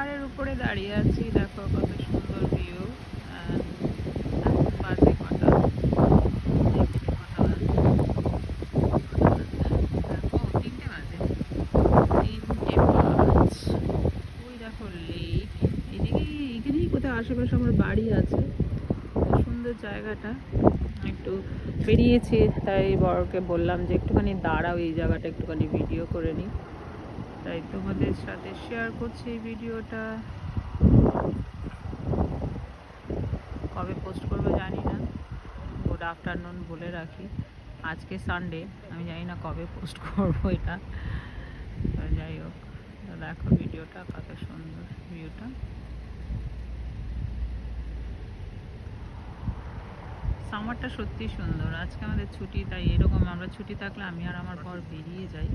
পাহাড়ের উপরে দাঁড়িয়ে আছি, দেখো কত সুন্দর ভিউ। এখন বাজে কটা, দেখি কটা বাজে, দেখো 3টে বাজে, 3টে 5। ওই দেখো লেক, এদিকে এখানেই কোথাও আশেপাশে আমার বাড়ি আছে। সুন্দর জায়গাটা, একটু বেরিয়েছি, তাই বড়কে বললাম যে একটুখানি দাঁড়াও, এই জায়গাটা একটুখানি ভিডিও করে নিই, তাই তোমাদের সাথে শেয়ার করছি এই ভিডিওটা। কবে পোস্ট করবো জানি না, গুড আফটারনুন বলে রাখি। আজকে সানডে, আমি জানি না কবে পোস্ট করবো এটা, তো যাই হোক, তো দেখো ভিডিওটা কত সুন্দর ভিউটা। সামারটা সত্যি সুন্দর। আজকে আমাদের ছুটি, তাই এরকম আমরা ছুটি থাকলে আমি আর আমার বর বেরিয়ে যাই।